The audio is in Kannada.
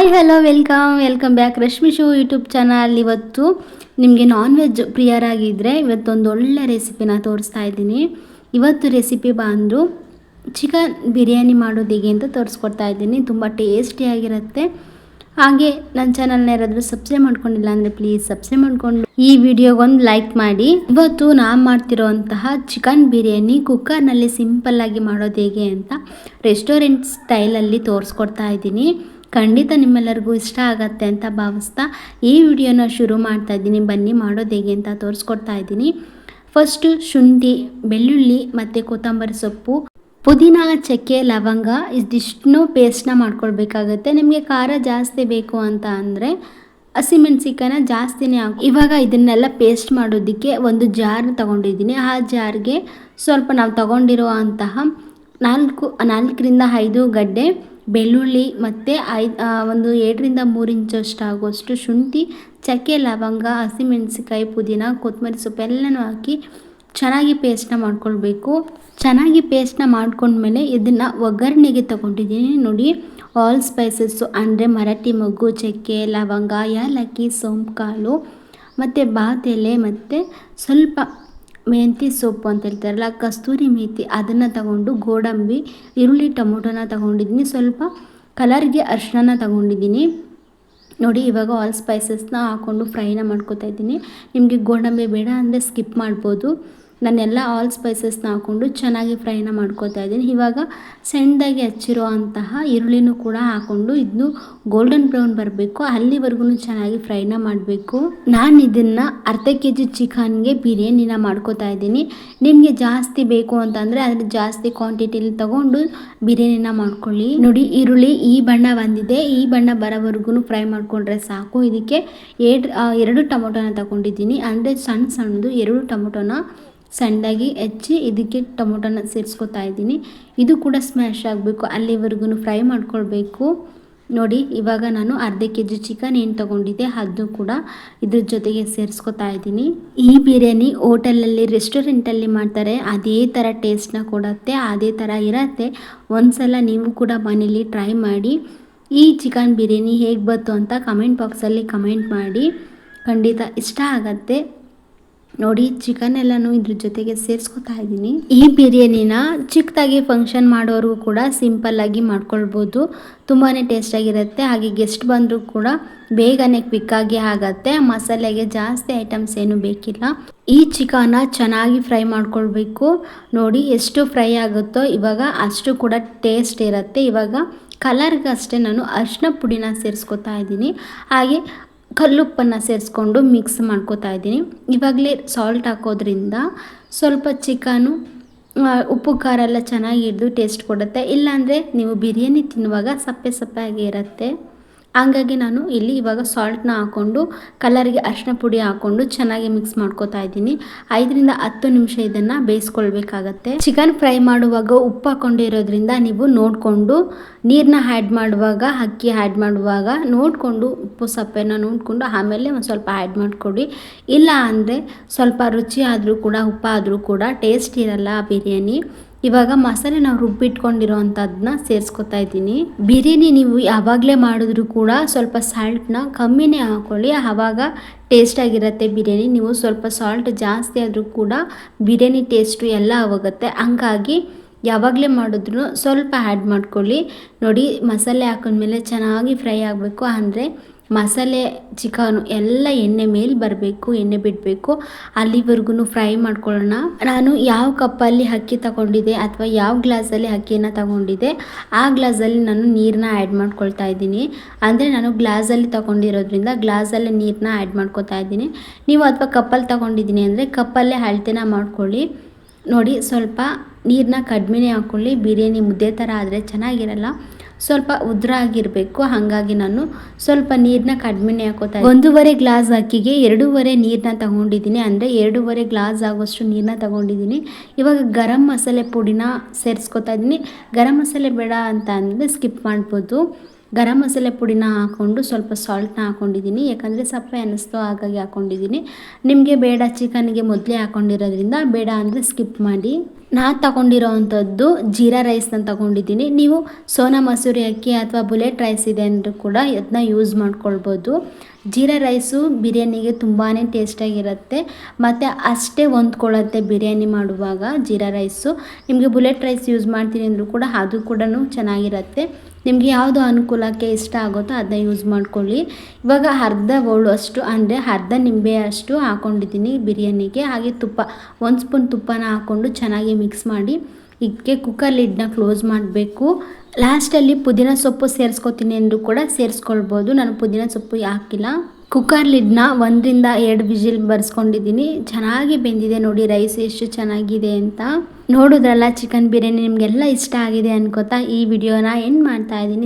Hi hello welcome back Rashmi show YouTube channel. ಇವತ್ತು ನಿಮಗೆ ನಾನ್ ವೆಜ್ ಪ್ರಿಯರಾಗಿದ್ದರೆ ಇವತ್ತೊಂದು ಒಳ್ಳೆ ರೆಸಿಪಿನ ತೋರಿಸ್ತಾ ಇದ್ದೀನಿ. ಇವತ್ತು ರೆಸಿಪಿ ಬಂದು ಚಿಕನ್ ಬಿರಿಯಾನಿ ಮಾಡೋದು ಹೇಗೆ ಅಂತ ತೋರಿಸ್ಕೊಡ್ತಾ ಇದ್ದೀನಿ. ತುಂಬ ಟೇಸ್ಟಿಯಾಗಿರುತ್ತೆ. ಹಾಗೆ ನನ್ನ ಚಾನಲ್ನ ಯಾರಾದರೂ ಸಬ್ಸ್ಕ್ರೈಬ್ ಮಾಡ್ಕೊಂಡಿಲ್ಲ ಅಂದರೆ ಪ್ಲೀಸ್ ಸಬ್ಸ್ಕ್ರೈಬ್ ಮಾಡಿಕೊಂಡು ಈ ವಿಡಿಯೋಗೊಂದು ಲೈಕ್ ಮಾಡಿ. ಇವತ್ತು ನಾನು ಮಾಡ್ತಿರೋಂತಹ ಚಿಕನ್ ಬಿರಿಯಾನಿ ಕುಕ್ಕರ್ನಲ್ಲಿ ಸಿಂಪಲ್ಲಾಗಿ ಮಾಡೋದು ಹೇಗೆ ಅಂತ ರೆಸ್ಟೋರೆಂಟ್ ಸ್ಟೈಲಲ್ಲಿ ತೋರಿಸ್ಕೊಡ್ತಾ ಇದ್ದೀನಿ. ಖಂಡಿತ ನಿಮ್ಮೆಲ್ಲರಿಗೂ ಇಷ್ಟ ಆಗತ್ತೆ ಅಂತ ಭಾವಿಸ್ತಾ ಈ ವಿಡಿಯೋನ ಶುರು ಮಾಡ್ತಾ ಇದ್ದೀನಿ. ಬನ್ನಿ ಮಾಡೋದು ಹೇಗೆ ಅಂತ ತೋರಿಸ್ಕೊಡ್ತಾ ಇದ್ದೀನಿ. ಫಸ್ಟು ಶುಂಠಿ, ಬೆಳ್ಳುಳ್ಳಿ ಮತ್ತು ಕೊತ್ತಂಬರಿ ಸೊಪ್ಪು, ಪುದೀನ, ಚಕ್ಕೆ, ಲವಂಗ ಇದಿಷ್ಟನ್ನು ಪೇಸ್ಟ್ನ ಮಾಡ್ಕೊಳ್ಬೇಕಾಗತ್ತೆ. ನಿಮಗೆ ಖಾರ ಜಾಸ್ತಿ ಬೇಕು ಅಂತ ಅಂದರೆ ಹಸಿಮೆಣ್ಸಿಕಾಯಿನ ಜಾಸ್ತಿನೇ ಇವಾಗ ಇದನ್ನೆಲ್ಲ ಪೇಸ್ಟ್ ಮಾಡೋದಕ್ಕೆ ಒಂದು ಜಾರ್ ತೊಗೊಂಡಿದ್ದೀನಿ. ಆ ಜಾರ್ಗೆ ಸ್ವಲ್ಪ ನಾವು ತಗೊಂಡಿರೋ ಅಂತಹ 4ರಿಂದ 5 ಗಡ್ಡೆ ಬೆಳ್ಳುಳ್ಳಿ ಮತ್ತು ಒಂದು 7ರಿಂದ 3 ಇಂಚಷ್ಟು ಆಗುವಷ್ಟು ಶುಂಠಿ, ಚಕ್ಕೆ, ಲವಂಗ, ಹಸಿಮೆಣಸಿಕಾಯಿ, ಪುದೀನ, ಕೊತ್ತಂಬರಿ ಸೊಪ್ಪು ಎಲ್ಲನೂ ಹಾಕಿ ಚೆನ್ನಾಗಿ ಪೇಸ್ಟ್ನ ಮಾಡ್ಕೊಳ್ಬೇಕು. ಚೆನ್ನಾಗಿ ಪೇಸ್ಟ್ನ ಮಾಡ್ಕೊಂಡ್ಮೇಲೆ ಇದನ್ನು ಒಗ್ಗರಣೆಗೆ ತೊಗೊಂಡಿದ್ದೀನಿ. ನೋಡಿ, ಆಲ್ ಸ್ಪೈಸಸ್ಸು ಅಂದರೆ ಮರಾಠಿ ಮೊಗ್ಗು, ಚಕ್ಕೆ, ಲವಂಗ, ಏಲಕ್ಕಿ, ಸೋಂಪು ಕಾಳು ಮತ್ತು ಬಾತ್ ಎಲೆ ಮತ್ತು ಸ್ವಲ್ಪ ಮೆಂತ್ಯ ಸೊಪ್ಪು ಅಂತ ಹೇಳ್ತಾರಲ್ಲ, ಕಸ್ತೂರಿ ಮೇಥಿ, ಅದನ್ನು ತಗೊಂಡು ಗೋಡಂಬಿ, ಈರುಳ್ಳಿ, ಟೊಮೊಟೊನ ತಗೊಂಡಿದ್ದೀನಿ. ಸ್ವಲ್ಪ ಕಲರ್ಗೆ ಅರಿಶಿನ ತಗೊಂಡಿದ್ದೀನಿ. ನೋಡಿ, ಇವಾಗ ಆಲ್ ಸ್ಪೈಸಸ್ನ ಹಾಕ್ಕೊಂಡು ಫ್ರೈನ ಮಾಡ್ಕೊತಾ ಇದ್ದೀನಿ. ನಿಮಗೆ ಗೋಡಂಬಿ ಬೇಡ ಅಂದರೆ ಸ್ಕಿಪ್ ಮಾಡ್ಬೋದು. ನಾನೆಲ್ಲ ಆಲ್ ಸ್ಪೈಸಸ್ನ ಹಾಕ್ಕೊಂಡು ಚೆನ್ನಾಗಿ ಫ್ರೈನ ಮಾಡ್ಕೊತಾ ಇದ್ದೀನಿ. ಇವಾಗ ಸಣ್ಣದಾಗಿ ಹಚ್ಚಿರೋ ಅಂತಹ ಈರುಳ್ಳಿನೂ ಕೂಡ ಹಾಕ್ಕೊಂಡು ಇದನ್ನು ಗೋಲ್ಡನ್ ಬ್ರೌನ್ ಬರಬೇಕು, ಅಲ್ಲಿವರೆಗೂ ಚೆನ್ನಾಗಿ ಫ್ರೈನ ಮಾಡಬೇಕು. ನಾನು ಇದನ್ನು ಅರ್ಧ kg ಚಿಕನ್ಗೆ ಬಿರಿಯಾನಿನ ಮಾಡ್ಕೊತಾ ಇದ್ದೀನಿ. ನಿಮಗೆ ಜಾಸ್ತಿ ಬೇಕು ಅಂತಂದರೆ ಅದ್ರ ಜಾಸ್ತಿ ಕ್ವಾಂಟಿಟಿಲಿ ತಗೊಂಡು ಬಿರಿಯಾನಿನ ಮಾಡ್ಕೊಳ್ಳಿ. ನೋಡಿ, ಈರುಳ್ಳಿ ಈ ಬಣ್ಣ ಬಂದಿದೆ. ಈ ಬಣ್ಣ ಬರೋವರೆಗೂ ಫ್ರೈ ಮಾಡಿಕೊಂಡ್ರೆ ಸಾಕು. ಇದಕ್ಕೆ 2 ಟೊಮೊಟೊನ ತಗೊಂಡಿದ್ದೀನಿ. ಅಂದರೆ ಸಣ್ಣದು 2 ಟೊಮೊಟೊನ ಸಣ್ಣದಾಗಿ ಹೆಚ್ಚಿ ಇದಕ್ಕೆ ಟೊಮೊಟೊನ ಸೇರಿಸ್ಕೊತಾ ಇದ್ದೀನಿ. ಇದು ಕೂಡ ಸ್ಮ್ಯಾಶ್ ಆಗಬೇಕು, ಅಲ್ಲಿವರೆಗೂ ಫ್ರೈ ಮಾಡ್ಕೊಳ್ಬೇಕು. ನೋಡಿ, ಇವಾಗ ನಾನು ಅರ್ಧ kg ಚಿಕನ್ ಏನು ತೊಗೊಂಡಿದ್ದೆ ಅದು ಕೂಡ ಇದ್ರ ಜೊತೆಗೆ ಸೇರಿಸ್ಕೊತಾ ಇದ್ದೀನಿ. ಈ ಬಿರಿಯಾನಿ ಹೋಟೆಲಲ್ಲಿ ರೆಸ್ಟೋರೆಂಟಲ್ಲಿ ಮಾಡ್ತಾರೆ, ಅದೇ ಥರ ಟೇಸ್ಟ್ನ ಕೊಡುತ್ತೆ, ಅದೇ ಥರ ಇರುತ್ತೆ. ಒಂದ್ಸಲ ನೀವು ಕೂಡ ಮನೇಲಿ ಟ್ರೈ ಮಾಡಿ. ಈ ಚಿಕನ್ ಬಿರಿಯಾನಿ ಹೇಗೆ ಬಂತು ಅಂತ ಕಮೆಂಟ್ ಬಾಕ್ಸಲ್ಲಿ ಕಮೆಂಟ್ ಮಾಡಿ, ಖಂಡಿತ ಇಷ್ಟ ಆಗತ್ತೆ. ನೋಡಿ, ಚಿಕನ್ ಎಲ್ಲನೂ ಇದ್ರ ಜೊತೆಗೆ ಸೇರಿಸ್ಕೊತಾ ಇದ್ದೀನಿ. ಈ ಬಿರಿಯಾನಿನ ಚಿಕ್ಕದಾಗಿ ಫಂಕ್ಷನ್ ಮಾಡೋರು ಕೂಡ ಸಿಂಪಲ್ಲಾಗಿ ಮಾಡ್ಕೊಳ್ಬೋದು. ತುಂಬಾ ಟೇಸ್ಟಾಗಿರುತ್ತೆ. ಹಾಗೆ ಗೆಸ್ಟ್ ಬಂದರೂ ಕೂಡ ಬೇಗನೆ ಕ್ವಿಕ್ಕಾಗಿ ಆಗತ್ತೆ. ಮಸಾಲೆಗೆ ಜಾಸ್ತಿ ಐಟಮ್ಸ್ ಏನು ಬೇಕಿಲ್ಲ. ಈ ಚಿಕನ್ನ ಚೆನ್ನಾಗಿ ಫ್ರೈ ಮಾಡ್ಕೊಳ್ಬೇಕು. ನೋಡಿ, ಎಷ್ಟು ಫ್ರೈ ಆಗುತ್ತೋ ಇವಾಗ ಅಷ್ಟು ಕೂಡ ಟೇಸ್ಟ್ ಇರುತ್ತೆ. ಇವಾಗ ಕಲರ್ಗಷ್ಟೇ ನಾನು ಅರಿಶಿನ ಪುಡಿನ ಸೇರಿಸ್ಕೊತಾ ಇದ್ದೀನಿ. ಹಾಗೆ ಕಲ್ಲುಪ್ಪನ್ನು ಸೇರಿಸ್ಕೊಂಡು ಮಿಕ್ಸ್ ಮಾಡ್ಕೊತಾ ಇದ್ದೀನಿ. ಇವಾಗಲೇ ಸಾಲ್ಟ್ ಹಾಕೋದ್ರಿಂದ ಸ್ವಲ್ಪ ಚಿಕನು ಉಪ್ಪು ಖಾರ ಎಲ್ಲ ಚೆನ್ನಾಗಿ ಹಿಡಿದು ಟೇಸ್ಟ್ ಕೊಡುತ್ತೆ. ಇಲ್ಲಾಂದರೆ ನೀವು ಬಿರಿಯಾನಿ ತಿನ್ನುವಾಗ ಸಪ್ಪೆ ಆಗಿ ಇರುತ್ತೆ. ಹಂಗಾಗಿ ನಾನು ಇಲ್ಲಿ ಇವಾಗ ಸಾಲ್ಟ್ನ ಹಾಕ್ಕೊಂಡು ಕಲರ್ಗೆ ಅರಿಶಿನ ಪುಡಿ ಹಾಕ್ಕೊಂಡು ಚೆನ್ನಾಗಿ ಮಿಕ್ಸ್ ಮಾಡ್ಕೊತಾ ಇದ್ದೀನಿ. 5ರಿಂದ 10 ನಿಮಿಷ ಇದನ್ನು ಬೇಯಿಸ್ಕೊಳ್ಬೇಕಾಗತ್ತೆ. ಚಿಕನ್ ಫ್ರೈ ಮಾಡುವಾಗ ಉಪ್ಪು ಹಾಕ್ಕೊಂಡಿರೋದ್ರಿಂದ ನೀವು ನೋಡಿಕೊಂಡು ನೀರನ್ನ ಆ್ಯಡ್ ಮಾಡುವಾಗ, ಅಕ್ಕಿ ಆ್ಯಡ್ ಮಾಡುವಾಗ ನೋಡಿಕೊಂಡು ಉಪ್ಪು ಸಪ್ಪೆನ ನೋಡಿಕೊಂಡು ಆಮೇಲೆ ಒಂದು ಸ್ವಲ್ಪ ಆ್ಯಡ್ ಮಾಡಿಕೊಡಿ. ಇಲ್ಲ ಅಂದರೆ ಸ್ವಲ್ಪ ರುಚಿ ಆದರೂ ಕೂಡ ಉಪ್ಪಾದರೂ ಕೂಡ ಟೇಸ್ಟ್ ಇರಲ್ಲ ಬಿರಿಯಾನಿ. ಇವಾಗ ಮಸಾಲೆ ನಾವು ರುಬ್ಬಿಟ್ಕೊಂಡಿರೋ ಅಂಥದ್ದನ್ನ ಸೇರಿಸ್ಕೊತಾ ಇದ್ದೀನಿ. ಬಿರಿಯಾನಿ ನೀವು ಯಾವಾಗಲೇ ಮಾಡಿದ್ರೂ ಕೂಡ ಸ್ವಲ್ಪ ಸಾಲ್ಟ್ನ ಕಮ್ಮಿನೇ ಹಾಕ್ಕೊಳ್ಳಿ, ಆವಾಗ ಟೇಸ್ಟಾಗಿರುತ್ತೆ ಬಿರಿಯಾನಿ. ನೀವು ಸ್ವಲ್ಪ ಸಾಲ್ಟ್ ಜಾಸ್ತಿ ಆದರೂ ಕೂಡ ಬಿರಿಯಾನಿ ಟೇಸ್ಟು ಎಲ್ಲ ಹೋಗುತ್ತೆ. ಹಂಗಾಗಿ ಯಾವಾಗಲೇ ಮಾಡಿದ್ರೂ ಸ್ವಲ್ಪ ಆ್ಯಡ್ ಮಾಡ್ಕೊಳ್ಳಿ. ನೋಡಿ, ಮಸಾಲೆ ಹಾಕೊಂಡ್ಮೇಲೆ ಚೆನ್ನಾಗಿ ಫ್ರೈ ಆಗಬೇಕು. ಅಂದರೆ ಮಸಾಲೆ ಚಿಕನು ಎಲ್ಲ ಎಣ್ಣೆ ಮೇಲೆ ಬರಬೇಕು, ಎಣ್ಣೆ ಬಿಡಬೇಕು, ಅಲ್ಲಿವರೆಗೂ ಫ್ರೈ ಮಾಡ್ಕೊಳ್ಳೋಣ. ನಾನು ಯಾವ ಕಪ್ಪಲ್ಲಿ ಅಕ್ಕಿ ತಗೊಂಡಿದ್ದೆ ಅಥವಾ ಯಾವ ಗ್ಲಾಸಲ್ಲಿ ಅಕ್ಕಿನ ತಗೊಂಡಿದ್ದೆ ಆ ಗ್ಲಾಸಲ್ಲಿ ನಾನು ನೀರನ್ನ ಆ್ಯಡ್ ಮಾಡ್ಕೊಳ್ತಾ ಇದ್ದೀನಿ. ಅಂದರೆ ನಾನು ಗ್ಲಾಸಲ್ಲಿ ತಗೊಂಡಿರೋದ್ರಿಂದ ಗ್ಲಾಸಲ್ಲಿ ನೀರನ್ನ ಆ್ಯಡ್ ಮಾಡ್ಕೊತಾ ಇದ್ದೀನಿ. ನೀವು ಅಥವಾ ಕಪ್ಪಲ್ಲಿ ತಗೊಂಡಿದ್ದೀನಿ ಅಂದರೆ ಕಪ್ಪಲ್ಲೇ ಅಳತೆನ ಮಾಡ್ಕೊಳ್ಳಿ. ನೋಡಿ, ಸ್ವಲ್ಪ ನೀರನ್ನ ಕಡಿಮೆನೇ ಹಾಕ್ಕೊಳ್ಳಿ. ಬಿರಿಯಾನಿ ಮುದ್ದೆ ಥರ ಆದರೆ ಚೆನ್ನಾಗಿರಲ್ಲ, ಸ್ವಲ್ಪ ಉದ್ರ ಆಗಿರಬೇಕು. ಹಾಗಾಗಿ ನಾನು ಸ್ವಲ್ಪ ನೀರನ್ನ ಕಡಿಮೆನೇ ಹಾಕೋತಾ ಇದ್ದೀನಿ. 1.5 ಗ್ಲಾಸ್ ಅಕ್ಕಿಗೆ 2.5 ನೀರನ್ನ ತಗೊಂಡಿದ್ದೀನಿ. ಅಂದರೆ 2.5 ಗ್ಲಾಸ್ ಆಗೋಷ್ಟು ನೀರನ್ನ ತಗೊಂಡಿದ್ದೀನಿ. ಇವಾಗ ಗರಂ ಮಸಾಲೆ ಪುಡಿನ ಸೇರಿಸ್ಕೊತಾ ಇದ್ದೀನಿ. ಗರಂ ಮಸಾಲೆ ಬೇಡ ಅಂತ ಅಂದರೆ ಸ್ಕಿಪ್ ಮಾಡ್ಬೋದು. ಗರಂ ಮಸಾಲೆ ಪುಡಿನ ಹಾಕ್ಕೊಂಡು ಸ್ವಲ್ಪ ಸಾಲ್ಟ್ನ ಹಾಕ್ಕೊಂಡಿದ್ದೀನಿ, ಯಾಕಂದರೆ ಸಪ್ಪೆ ಅನ್ನಿಸ್ತು ಹಾಗಾಗಿ ಹಾಕ್ಕೊಂಡಿದ್ದೀನಿ. ನಿಮಗೆ ಬೇಡ ಚಿಕನ್ಗೆ ಮೊದಲೇ ಹಾಕ್ಕೊಂಡಿರೋದ್ರಿಂದ ಬೇಡ ಅಂದರೆ ಸ್ಕಿಪ್ ಮಾಡಿ. ನಾನು ತಗೊಂಡಿರೋ ಅಂಥದ್ದು ಜೀರಾ ರೈಸ್ನ ತಗೊಂಡಿದ್ದೀನಿ. ನೀವು ಸೋನಾ ಮಸೂರಿ ಅಕ್ಕಿ ಅಥವಾ ಬುಲೆಟ್ ರೈಸ್ ಇದೆ ಅಂದರೂ ಕೂಡ ಅದನ್ನ ಯೂಸ್ ಮಾಡ್ಕೊಳ್ಬೋದು. ಜೀರಾ ರೈಸು ಬಿರಿಯಾನಿಗೆ ತುಂಬಾ ಟೇಸ್ಟಾಗಿರುತ್ತೆ ಮತ್ತು ಅಷ್ಟೇ ಹೊಂದ್ಕೊಳ್ಳುತ್ತೆ ಬಿರಿಯಾನಿ ಮಾಡುವಾಗ ಜೀರಾ ರೈಸು. ನಿಮಗೆ ಬುಲೆಟ್ ರೈಸ್ ಯೂಸ್ ಮಾಡ್ತೀನಿ ಅಂದರೂ ಕೂಡ ಅದು ಕೂಡ ಚೆನ್ನಾಗಿರುತ್ತೆ. ನಿಮಗೆ ಯಾವುದು ಅನುಕೂಲಕ್ಕೆ ಇಷ್ಟ ಆಗುತ್ತೋ ಅದನ್ನ ಯೂಸ್ ಮಾಡ್ಕೊಳ್ಳಿ. ಇವಾಗ ಅರ್ಧ ಬೌಲು ಅಷ್ಟು ಅಂದರೆ ಅರ್ಧ ನಿಂಬೆ ಅಷ್ಟು ಹಾಕ್ಕೊಂಡಿದ್ದೀನಿ ಬಿರಿಯಾನಿಗೆ. ಹಾಗೆ ತುಪ್ಪ 1 ಸ್ಪೂನ್ ತುಪ್ಪನ ಹಾಕ್ಕೊಂಡು ಚೆನ್ನಾಗಿ ಮಿಕ್ಸ್ ಮಾಡಿ ಇದಕ್ಕೆ ಕುಕ್ಕರ್ ಲಿಡ್ನ ಕ್ಲೋಸ್ ಮಾಡಬೇಕು. ಲಾಸ್ಟಲ್ಲಿ ಪುದೀನ ಸೊಪ್ಪು ಸೇರಿಸ್ಕೊತೀನಿ ಅಂದರೂ ಕೂಡ ಸೇರಿಸ್ಕೊಳ್ಬೋದು. ನಾನು ಪುದೀನ ಸೊಪ್ಪು ಹಾಕಿಲ್ಲ. ಕುಕ್ಕರ್ ಲಿಡ್ನ 1 ರಿಂದ 2 ವಿಜಿಲ್ ಬರ್ಸ್ಕೊಂಡಿದ್ದೀನಿ. ಚೆನ್ನಾಗಿ ಬೆಂದಿದೆ ನೋಡಿ ರೈಸ್ ಎಷ್ಟು ಚೆನ್ನಾಗಿದೆ ಅಂತ. ನೋಡಿದ್ರಲ್ಲ ಚಿಕನ್ ಬಿರಿಯಾನಿ ನಿಮಗೆಲ್ಲ ಇಷ್ಟ ಆಗಿದೆ ಅನ್ಕೋತಾ ಈ ವಿಡಿಯೋನ ಎಂಡ್ ಮಾಡ್ತಾ ಇದ್ದೀನಿ.